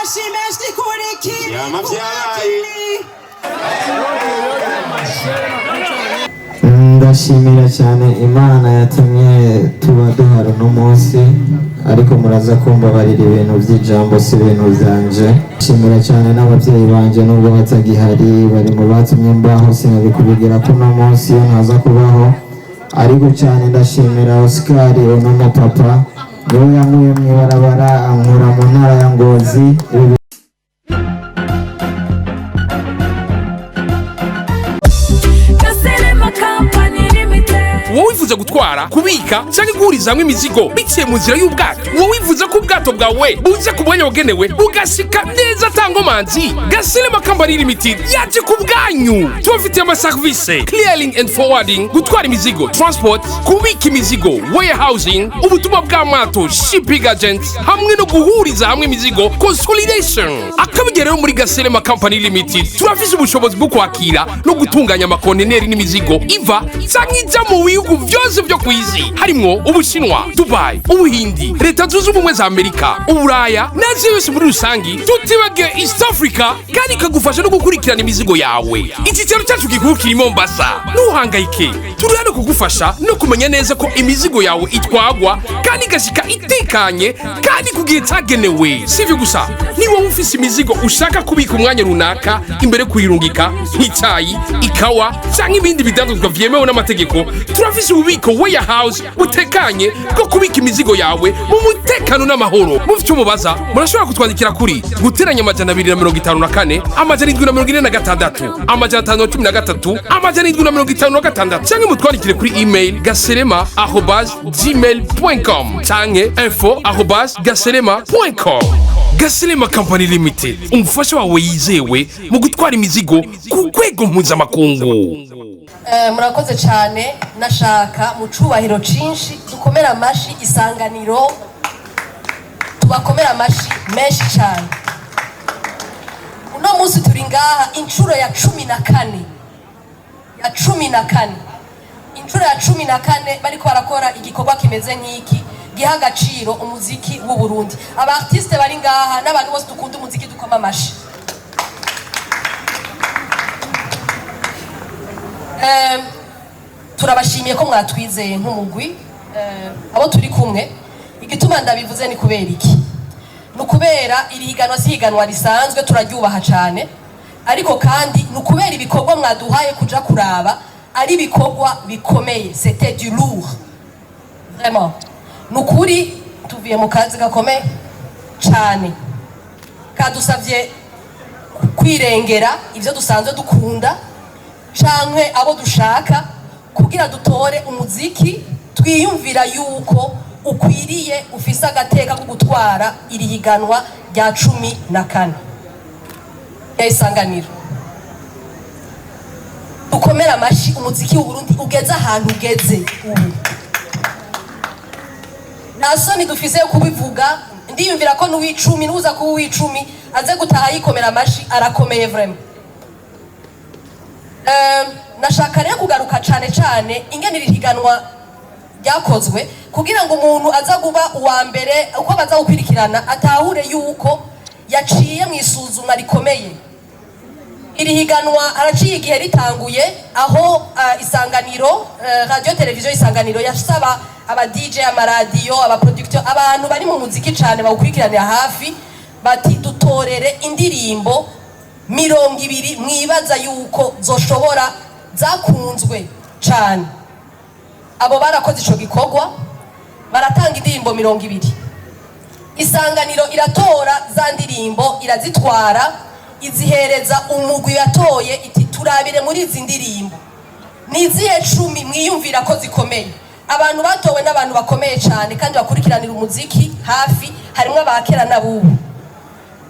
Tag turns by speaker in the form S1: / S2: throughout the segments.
S1: amashimeshyi kuri kiri
S2: ndashimira cyane Imana yatumye tuba duhari uno munsi, ariko muraza kumva barira ibintu by'ijambo si ibintu byanje. Nshimira cyane n'ababyeyi banje nubwo batagihari, bari mu batumye mbaho, sinabikubigira ko uno munsi iyo ntaza kubaho. Ariko cyane ndashimira Oscar uno mupapa, niwe yankuye mu ibarabara ankura mu ntara ya Ngozi.
S3: wowe wifuza gutwara, kubika cyangwa guhuriza hamwe imizigo biciye mu nzira y'ubwato, wowe wifuza ko ubwato bwawe buze ku mwanya wagenewe bugashika neza tangomanzi, Gasilema Company Limited yaje ku bwanyu. Tubafitiye amaserivisi clearing and forwarding, gutwara imizigo, transport, kubika imizigo, warehousing, ubutumwa bw'amato, shipping agents, hamwe no guhuriza hamwe imizigo, consolidation. Akabigereho muri Gasilema Company Limited turafise ubushobozi bwo kwakira no gutunganya amakonteneri n'imizigo iva cyangwa ijya mu bihugu byose byo ku isi, harimo Ubushinwa, Dubai, Ubuhindi, Leta Zunze Ubumwe za Amerika, Uburaya n'Aziya yose muri rusangi, tutibagiwe East Africa, kandi kagufasha no gukurikirana imizigo yawe. Icyicaro cyacu gikuru kiri Mombasa. Ntuhangayike, turi hano kugufasha no kumenya neza ko imizigo yawe itwagwa kandi igashika itekanye kandi ku gihe cyagenewe. Sivyo gusa, ni wowe ufise imizigo ushaka kubika umwanya runaka imbere kuyirungika, nk'icyayi, ikawa cyangwa ibindi bidandazwa vyemewe n'amategeko, turafise ububiko warehouse butekanye bwo kubika imizigo yawe mu mutekano n'amahoro. Mufite umubaza, murashobora kutwandikira kuri guteranya amajana 254 amajana 746 amajana 513 amajana 756, cyangwa mutwandikire kuri email gaselema@gmail.com cyangwa info@gaselema.com. Gasilema Company Limited, umufasha wawe yizewe mu gutwara imizigo ku rwego mpuzamakungu.
S4: Murakoze cyane, nashaka mu cubahiro cinshi dukomera amashi Isanganiro, tubakomera amashi menshi cyane. Uno munsi turi ngaha inshuro ya 14 inshuro ya 14 bariko barakora igikorwa kimeze nk'iki giha agaciro umuziki w'u Burundi. Aba artiste bari ngaha n'abantu bose dukunda umuziki dukoma amashi. Turabashimiye ko mwatwizeye nk'umugwi, abo turi kumwe. Igituma ndabivuze ni kubera iki? Nukubera iri higanwa si higanwa risanzwe, turaryubaha cyane, ariko kandi nukubera ibikorwa mwaduhaye kuja kuraba ari ibikorwa bikomeye. C'était du lourd vraiment. Nukuri tuviye mu kazi gakomeye cyane, kadusavye kwirengera ivyo dusanzwe dukunda canke abo dushaka, kugira dutore umuziki twiyumvira yuko ukwiriye, ufise agateka ko gutwara iri higanwa rya 14 ya Isanganiro. Dukomera amashi umuziki w'u Burundi ugeze ahantu ugeze ubu. Nasoni dufise kubivuga, ndiyumvira ko n'uw'icumi nuza ku uw'icumi aze gutaha yikomera amashi, arakomeye vraiment. Nashaka rero kugaruka cyane ingene iri higanwa ryakozwe, kugira ngo umuntu aza kuba uwa mbere uko baza gukwirikirana atahure yuko yaciye mu isuzumwa rikomeye. Iri higanwa haraciye igihe ritanguye, aho Isanganiro, radio televiziyo Isanganiro yasaba aba DJ, amaradiyo, aba producteur, abantu bari mu muziki cyane bawukurikiranira hafi, bati dutorere indirimbo 20 mwibaza yuko zoshobora zakunzwe cyane. Abo barakoze ico gikorwa, baratanga indirimbo 20. Isanganiro iratora za ndirimbo, irazitwara, izihereza umugwi yatoye, iti turabire muri izi ndirimbo nizihe 10 mwiyumvira ko zikomeye. Abantu batowe n'abantu bakomeye cyane kandi bakurikiranira umuziki hafi, harimo abakera n'abubu.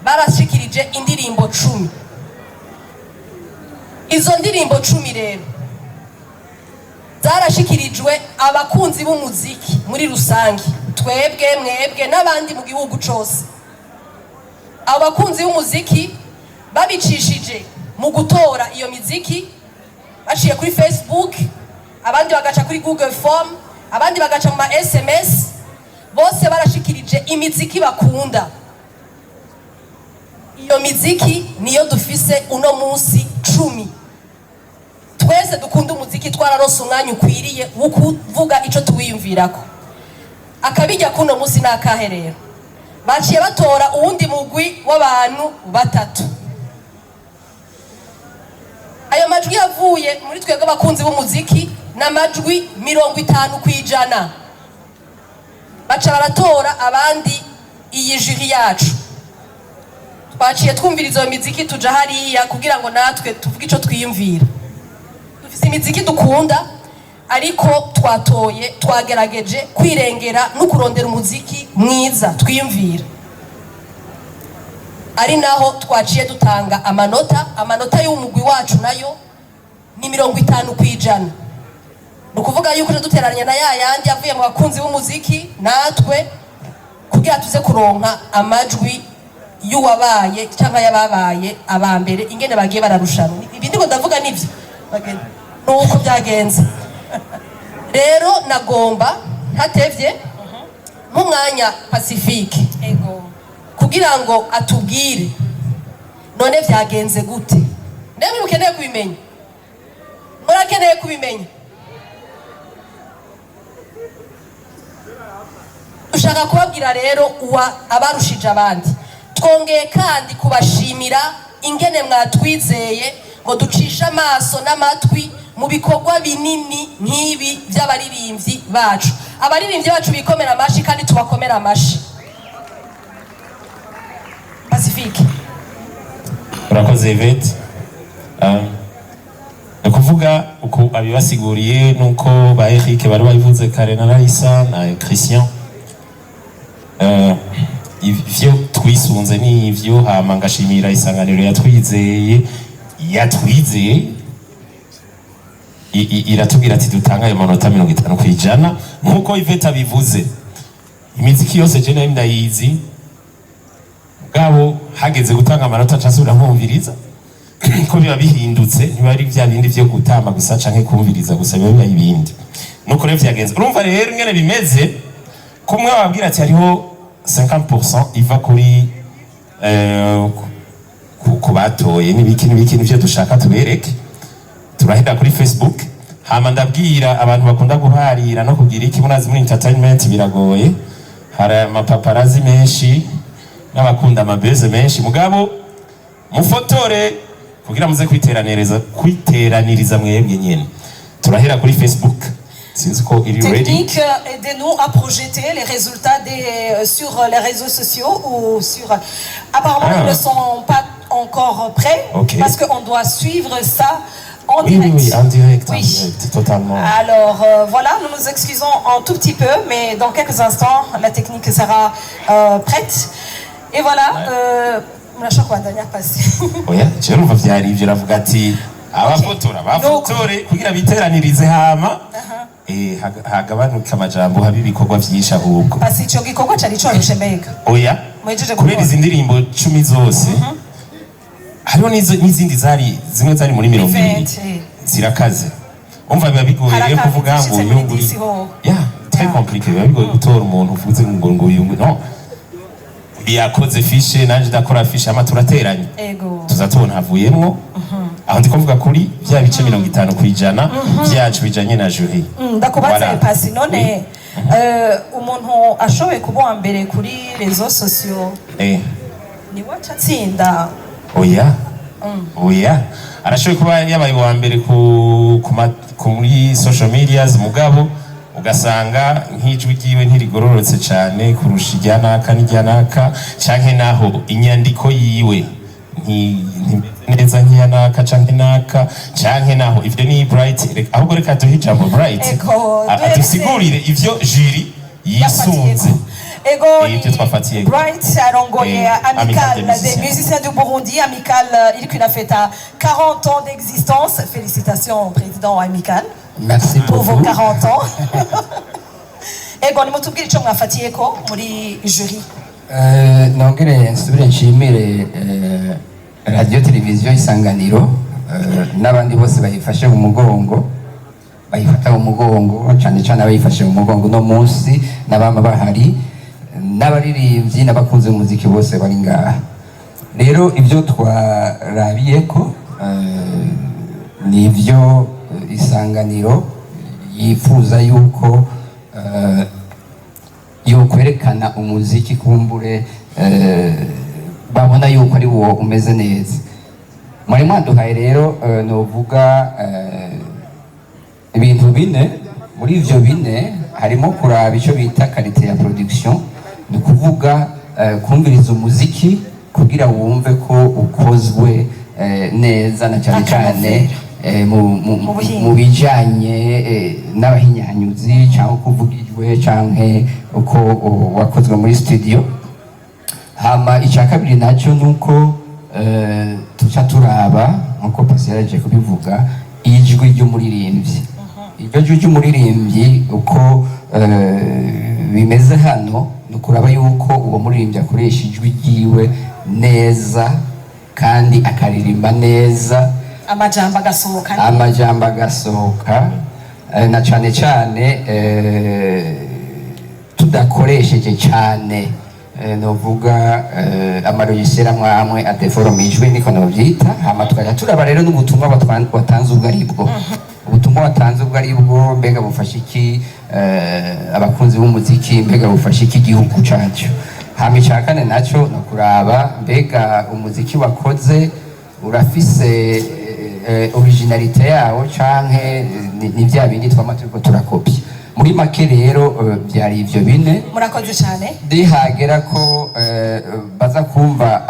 S4: Barashikirije indirimbo 10. Izo ndirimbo 10 rero zarashikirijwe abakunzi b'umuziki muri rusangi, twebwe, mwebwe n'abandi mu gihugu cyose. Abakunzi b'umuziki babicishije mu gutora iyo miziki, baciye kuri Facebook, abandi bagaca kuri Google Form, abandi bagaca mu SMS, bose barashikirije imiziki bakunda. iyo miziki niyo dufise uno munsi 10. Twese dukunda umuziki twararonse umwanya ukwiriye wo kuvuga ico tuwiyumvirako. Akabijya kuno munsi nakaherero baciye batora uwundi mugwi w'abantu 3. Ayo majwi yavuye muri twebwe abakunzi b'umuziki n'amajwi 50%. Baca baratora abandi iyi juri yacu. Twaciye twumviriza iyo miziki tuja hariya kugira ngo natwe tuvuge ico twiyumvira. Dufise imiziki dukunda ariko twatoye twagerageje kwirengera no kurondera umuziki mwiza twiyumvira. Ari naho twaciye dutanga amanota y'umugwi wacu nayo ni 50%. Nukuvuga yuko duteranya na yandi avuye mu bakunzi b'umuziki natwe kugira tuze kuronka amajwi y'uwabaye cyangwa yababaye abambere ingene bagiye bararushanwa. Ibindi ngo ndavuga nivyo nuko byagenze. Rero nagomba hatevye nk'umwanya Pacifique kugira ngo atubwire none vyagenze gute. Ndemwe mukeneye kubimenya, murakeneye kubimenya. Ushaka kubabwira rero abarushije abandi. Twongeye kandi kubashimira ingene mwatwizeye ngo ducisha amaso n'amatwi mu bikorwa binini nk'ibi by'abaririmbyi bacu. Abaririmbyi bacu bikomera amashi kandi tubakomera amashi. Pacifique.
S5: Urakoze Yvette. Kuvuga uko abibasiguriye nuko ba Eric bari bayivuze kare na Raisa na Christian. Ivyo twisunze ni ivyo hama ngashimira isanganiro yatwizeye iratubwira ati dutanga ayo manota 50% nkuko Yvette abivuze. Imiziki yose je nayo ndayizi gabo hageze gutanga amanota cyasubira nkumviriza ko biba bihindutse ntibari bya bindi byo gutamba gusa canke kumviriza gusa biba ibindi nuko rero vyagenze. Urumva rero ngene bimeze kumwe babwira ati hariho 50% iva kuri kubatoye n'ibiki nivyo dushaka tubereke. Turahera kuri Facebook hama ndabwira abantu bakunda guharira no kugira iki munazi muri entertainment biragoye. Hari amapaparazi menshi n'abakunda amabeze menshi mugabo mufotore kugira muze kwiteraniriza mwebwe nyene. Turahera kuri Facebook.
S6: Technique, aidez-nous à projeter les résultats sur les réseaux sociaux ou sur... Apparemment, ils ne sont pas encore prêts parce qu'on doit suivre ça en direct.
S5: Oui, en direct, totalement.
S6: Alors, voilà, nous nous excusons un tout petit peu, mais dans quelques instants, la technique sera prête. Et voilà, murashobora kubandanya pasi.
S5: Oya, je numva vyarivye ravuga ati abafotora bafotore kugira biteranirize hama hagabanuka amajambo habi ibikorwa vyinshi ahubwo.
S6: Pasi ico gikorwa cari coroshe mbega.
S5: Oya, kubera izi ndirimbo 10 zose hariho n'izindi zimwe zari muri 20 zirakaze. Umva biba bigoye rero kuvuga ngo uyunguri. Très compliqué, biba bigoye gutora umuntu uvuze ngo uyunguri. No. Biyakoze fishe nanje ndakora fishe ama turateranye. Tuzatubona havuyemwo. Aho ndi kuvuga kuri bya bice 50% byacu bijanye na jury.
S6: Ndakubaza Pasi none umuntu ashoboye kuba mbere kuri réseaux sociaux. Ni wacatsinda.
S5: Oya. Arashoboye kuba yabaye wa mbere muri social medias mugabo ugasanga nk'ijwi ryiwe ntirigororotse cyane kurusha ijyanaka canke naho inyandiko yiwe neza nk'iyanaka canke naho ivyo ni Bright ahubwo reka duhe ijambo Bright adusigurire ivyo jury yisunze.
S6: Bright arongoye Amicale des musiciens du Burundi. Amicale il a fait 40 ans d'existence. Félicitations président Amicale.
S7: Merci
S6: pour vos 40 ans. Ego nimutubwire ico mwafatiyeko muri jury.
S7: Nongere nsubire nshimire radio televiziyo Isanganiro n'abandi bose bayifashe mu mugongo bayifata mu mugongo cyane cyane abayifashe mu mugongo no munsi n'abama bahari n'abaririmbyi n'abakunze umuziki bose bari ngaha. rero ibyo twarabiye ko ni ibyo isanganiro yifuza yuko kwerekana umuziki kumbure babona yuko ari wo umeze neza. Muri mwaduhaye rero novuga ibintu bine. Muri ivyo bine harimo kuraba icyo bita qualité ya production, ni kuvuga kumviriza umuziki kugira wumve ko ukozwe neza na cyane cyane mu bijanye n'abahinyanyuzi cyangwa kuvugijwe canke uko wakozwe muri studio. Hama icya kabiri nacyo nuko tuca turaba nkuko Pasi yaraje kubivuga ijwi ry'umuririmbyi. Iryo jwi ry'umuririmbyi uko bimeze hano ni ukuraba yuko uwo muririmbyi akoresha ijwi ryiwe neza kandi akaririmba neza, amajambo agasohoka na cyane cyane tudakoresheje cyane novuga amarojisera amwe adeforoma ijwi niko novyita. Hama tukajya turaba rero n'ubutumwa watanze ubwo aribwo, ubutumwa watanze ubwo aribwo, mbega bufasha iki abakunzi b'umuziki, mbega bufasha iki igihugu cyacu. Hama icya kane nacyo no kuraba mbega umuziki wakoze urafise originalite yawo canke ni bya bindi twama turiko turakopya. Muri make rero byari ivyo bine.
S6: Murakoze cyane.
S7: Dihagera ko baza kumva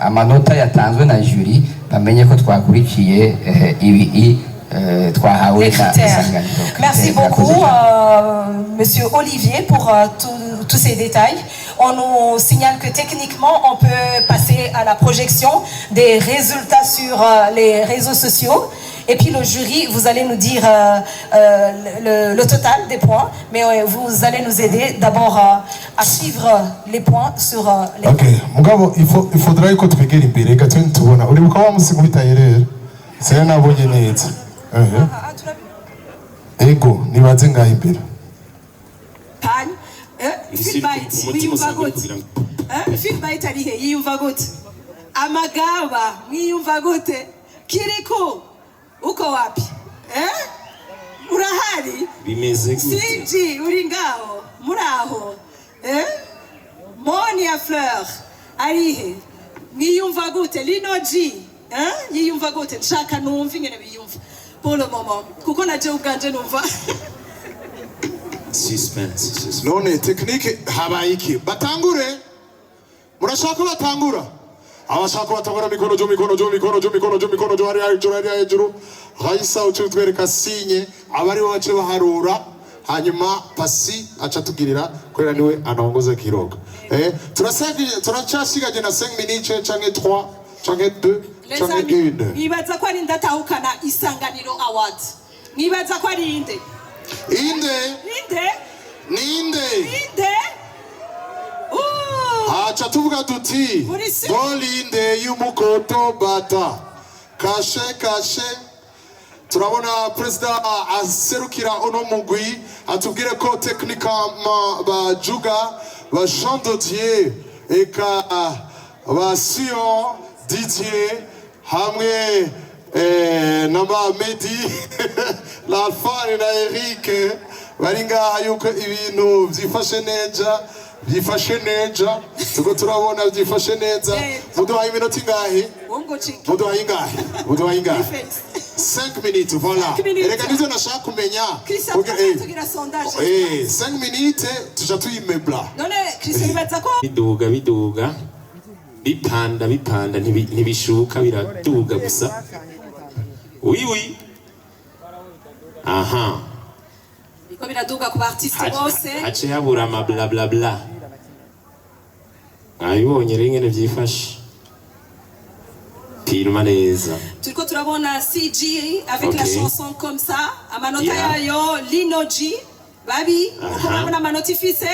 S7: amanota yatanzwe na jury bamenye ko twakurikiye ibi twahawe na Isanganiro.
S6: Merci beaucoup Monsieur Olivier pour tous ces détails. On nous signale que techniquement on peut passer à la projection des résultats sur les réseaux sociaux. Et puis le jury, vous allez nous dire le total des points, mais vous allez nous aider d'abord à suivre les points sur les
S8: Ok, mugabo il faudra que twegere imbere gato ntubona uri buka wamusiga bitayerera. C'est nabonye neza. Ego nibaze ngaho imbere.
S1: Feedback wiyumva gute? Feedback ari he yiyumva gute? Amagaba mwiyumva gute? Kiriko uko wapi? Urahari?
S5: Bimeze gute?
S1: Siji uri ngaho muraho? Monia Fleur ari he? Mwiyumva gute? Lino G yiyumva gute? Nshaka numva ingene biyumva pour le moment kuko naje ubwanje numva.
S5: Suspense.
S8: None technique habaye iki? Batangure? Murashaka batangura? Abashaka batangura mikono jo hari hejuru. Raisa utwereka sinye abari bace baharura hanyuma Pasi aca tugirira kwera niwe anaongoza kiroga. Turacasigaje na 5 minutes canke 3 canke 2 canke 1.
S1: Nibaza ko ari ndatahukana Isanganiro Award. Nibaza ko ari inde? Ninde?
S8: Acha tuvuga tuti Bolinde y'umukoto bata kashe turabona president aserukira uno mugwi atubwire ko techniquement bajuga ba Jean Dodier eka ba Sion Didier hamwe namba Medi L'Alphane na Eric bari ngaha yuko ibintu byifashe neza tuko turabona byifashe neza. Muduhaye iminota ingahe? Muduhaye ingahe? 5 minutes, voilà. Reka nizo nashaka kumenya. 5 minutes tuja tuyimebla.
S1: None Christian nibaza ko
S5: biduga bipanda ntibishuka biraduga gusa. Oui. Aha.
S1: Biko biraduga ku artiste bose.
S5: Hace habura ama bla bla bla. Ayibonye rengene byifashe. Pirma neza.
S1: Turiko turabona CG avec la chanson comme ça, amanota yayo Lino G babi ukabona amanota ifise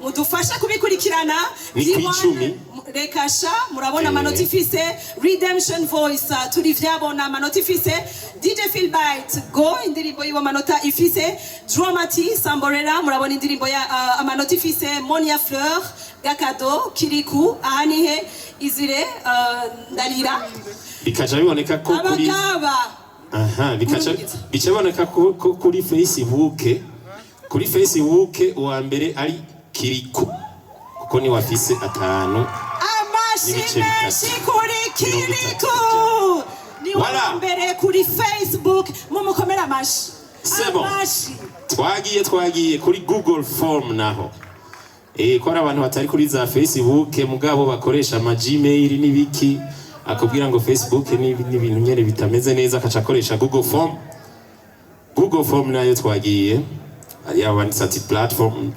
S1: mudufasha kubikurikirana
S5: D1
S1: Rekasha murabona amanota ifise Redemption Voice turi vyabona amanota ifise DJ Philbite Go indirimbo yiwa amanota ifise Dramati Samborera murabona indirimbo ya amanota ifise Monia Fleur gakado kiriku ahanihe izire ndarira
S5: bikaja biboneka ko kuri aha bikaja biboneka ko kuri Facebook uwa mbere ari kiriku kuko ni wafise atanu
S1: amashi kuri kiriku ni wa mbere kuri Facebook mumukomera amashi
S5: twagiye kuri Google Form naho ko ari abantu batari kuri za Facebook mugabo bakoresha ama Gmail n'ibiki akubwira ngo Facebook ni ibintu nyene bitameze neza akaca akoresha Google Form nayo twagiye ari abanditse ati platform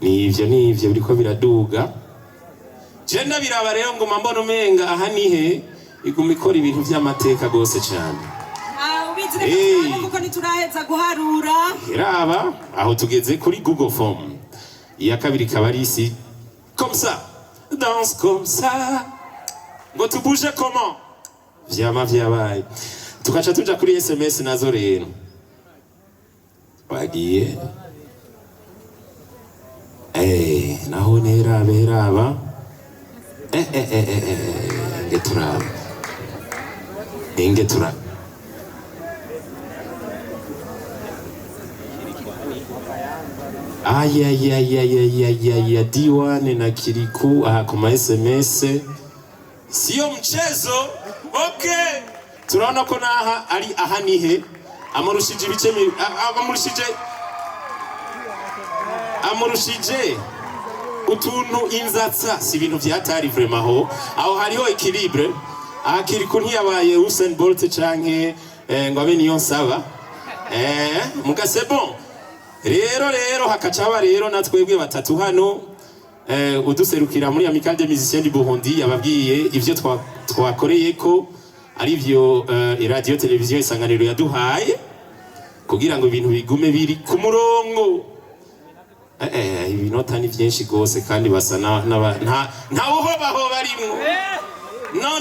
S5: nivyo biriko biraduga jenda biraba rero ngo mbona umenga aha nihe iguma ikora ibintu vy'amateka gose cyane
S1: kuko nituraheza guharura
S5: iraba aho tugeze kuri Google Form iya kabiri kabari ici comme ça danse comme ça ngo tubuje comment vyabaye tukaca tuja kuri SMS nazo rero bagiye naho neraba ingetura aya diwane na kiriku aha kuma SMS sio mchezo. Okay, tunaona ko naha ari aha nihe amurushije ibice amurushije utuntu inzatsa si ibintu vyatari vraiment aho hariho equilibre kiriku ntiyabaye Usain Bolt canke ngo abe niyo nsaba mugase bon rero hakacaba rero natwebwe batatu hano uduserukira muri Amicale des Musiciens du Burundi yababwiye ivyo twakoreye ko ari byo radio televiziyo Isanganiro yaduhaye kugira ngo ibintu bigume biri ku murongo ibinota ni byinshi gose kandi basa nta uhobaho barimwo no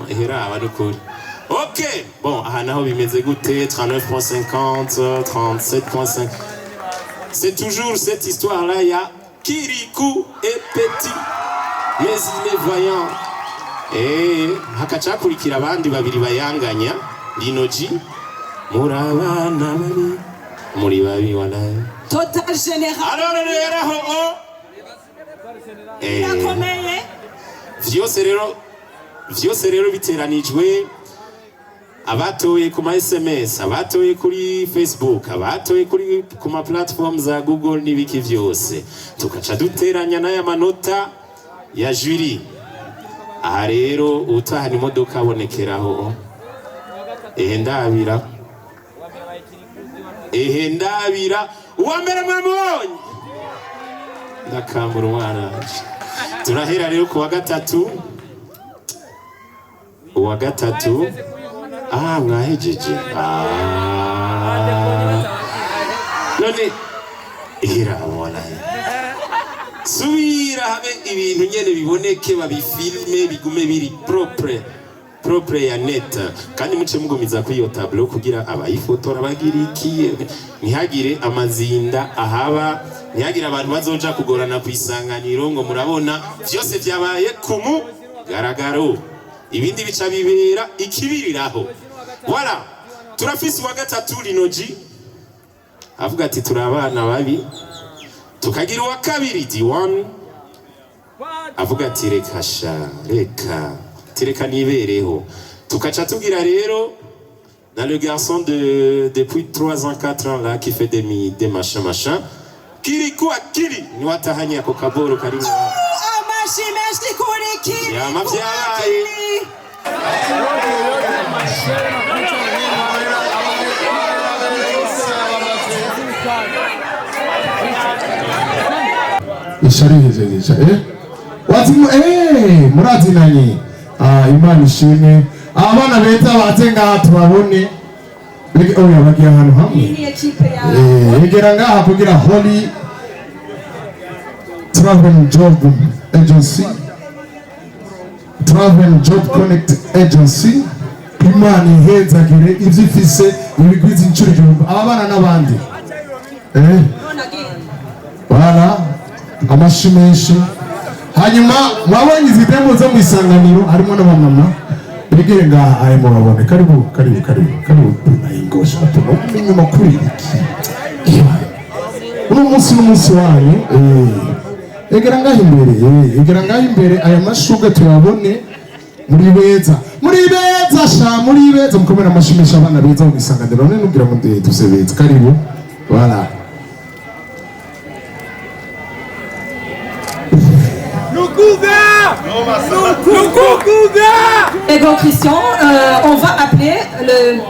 S5: ehera abari. Ok, bon, aha naho bimeze gute 39.50, 37.5. C'est toujours cette histoire-là, il y a Kirikou et Petit, mais voyant. Hakacha kurikira abandi babiri bayanganya, Linoji, Murabana bari, muri babi walaye.
S1: Total Général.
S5: Alors
S1: irakomeye.
S5: Vyose rero biteranijwe abatoye kuma SMS, abatoye kuri Facebook, abatoye kuri kuma platform za Google n'ibiki vyose tukaca duteranya n'aya manota ya jury. Aha rero utahana imodoka abonekeraho ndabira uwambere mwamubonye ndakambura umwana turahera rero ku wa gatatu mwahejeje none mwana subira habe ibintu nyene biboneke babifilme bigume biri propre ya net kandi muce mugumiza kuri iyo tableau kugira abayifotora bagira iki ntihagire amazinda ahaba ntihagire abantu bazoja kugorana ku Isanganiro ngo murabona vyose vyabaye kumu garagaro ibindi bica bibera ikibiriraho. Voilà, turafise wa gatatu Linoji avuga ati turabana babi, tukagira wa kabiri D1 avuga ati reka nibereho, tukaca tugira rero dans le garçon depuis 3 ans 4 ans là qui fait des machin Kirikou akili ni watahanya ko kaboro kari
S1: amashi kuri Kirikou
S5: ya mavyaye
S8: isharihejeje wazimu murazinanye Imana ishimwe abana beta batenga tubabone oya bagiye ahantu hamwe egera ngaha kugira Holy Travel Job Agency Travel Job Connect Agency Imana ihezagire ivyo ifise ibigwiza incuro igihumbi abana n'abandi voilà amashimeshi hanyuma mwabonye izi demo zo mu isanganiro harimo n'abamama begere ngaha ayo murabone karibu ingosha tubona inyuma kuri iki uno munsi wanyu egera ngaho imbere aya mashuga tuyabone muri beza mukomera amashimisha abana beza mu isanganiro none nugira ngo ndetse beza karibu voilà.
S6: Et donc Christian, on va appeler le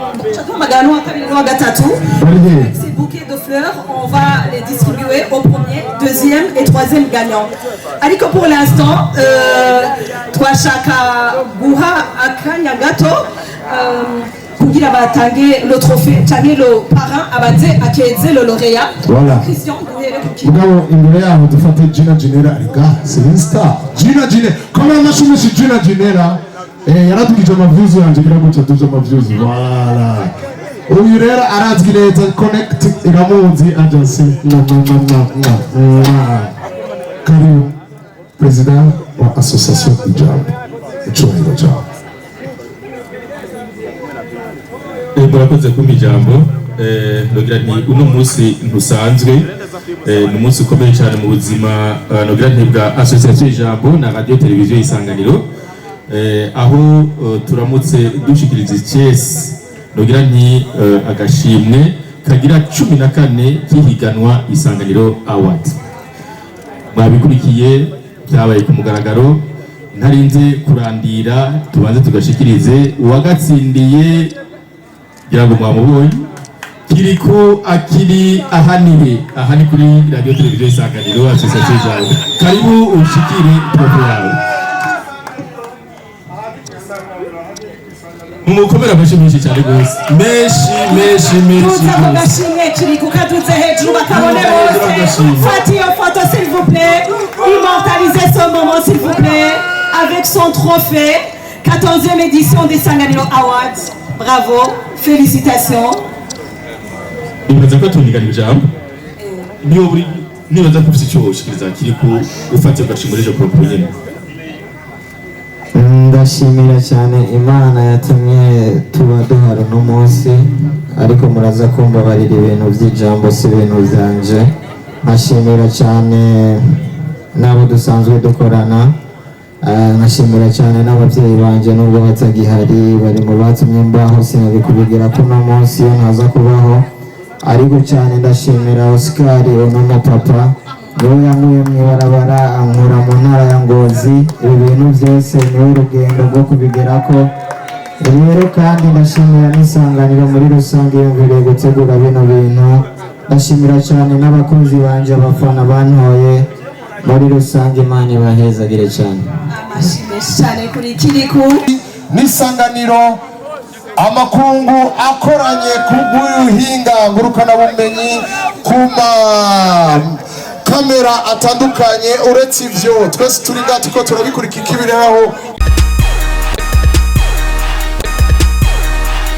S6: ces bouquets de fleurs, on va les distribuer au premier, deuxième et troisième gagnant. Aliko pour l'instant, twashaka guha akanya gato kugira batange le trophée, cyane le parrain abaze akeze le lauréat.
S8: Voilà.
S6: Christian,
S8: mugabo imbere yaho dufate Gina Genera arega Star. Gina kama amashimeshi Gina Genera yaratugije amaviews yanje gira gutya tuje amaviews. Voilà. Uyu rero arazwi neza Connect iramuzi agency. Karibu president wa association Ijambo. Icyubahiro cyawe.
S9: Murakoze kumpa ijambo nogira nti uno munsi ntusanzwe ni umunsi ukomeye cyane mu buzima nogira nti bwa association Ijambo na radio televiziyo Isanganiro aho turamutse dushikiriza icyesi nogira nti agashimwe kagira 14 kihiganwa Isanganiro Award. Mwabikurikiye byabaye ku mugaragaro ntarinze kurandira tubanze tugashikirize uwagatsindiye Yago mwamubonye kiriko akiri ahani kuri radio televiziyo Isanganiro association Ijambo. Karibu ushikire program. Mukomera amashimeshi cyane gose. Meshi.
S6: Tuzabagashimwe kiriko kaduze hejuru bakabone bose. Faites une photo s'il vous plaît. Immortalisez ce moment s'il vous plaît avec son trophée 14e édition des Isanganiro Awards. Bravo, félicitations.
S9: Ibaza ko tunigana ijambo. Nibaza ko ufite ushikiriza kiriko ufate gashimurije propos nyene.
S2: Ndashimira cyane Imana yatumye tuba duhari no munsi ariko muraza kumva barira ibintu by'ijambo si ibintu byanje. Nkashimira cyane nabo dusanzwe dukorana. Nkashimira cyane n'ababyeyi banje nubwo batagihari bari mu batumye mbaho sinari kubigira ko no munsi yo nkaza kubaho ariko cyane ndashimira Oscar ono papa niwe yankuye mu ibarabara ankura mu ntara ya Ngozi ibi bintu byose niwe urugendo rwo kubigerako rero kandi ndashimira n'Isanganiro muri rusange yumviriye gutegura bino bintu. Ndashimira cyane n'abakunzi banje abafana bantoye muri rusange Imana ibahezagire cyane.
S6: Amashimeshi cyane kuri kiriku
S8: n'Isanganiro amakungu akoranye ku bw'ubuhinga ngurukana bumenyi kuma kamera atandukanye uretse ivyo twese turi ngaho turiko turabikurikira ibiraho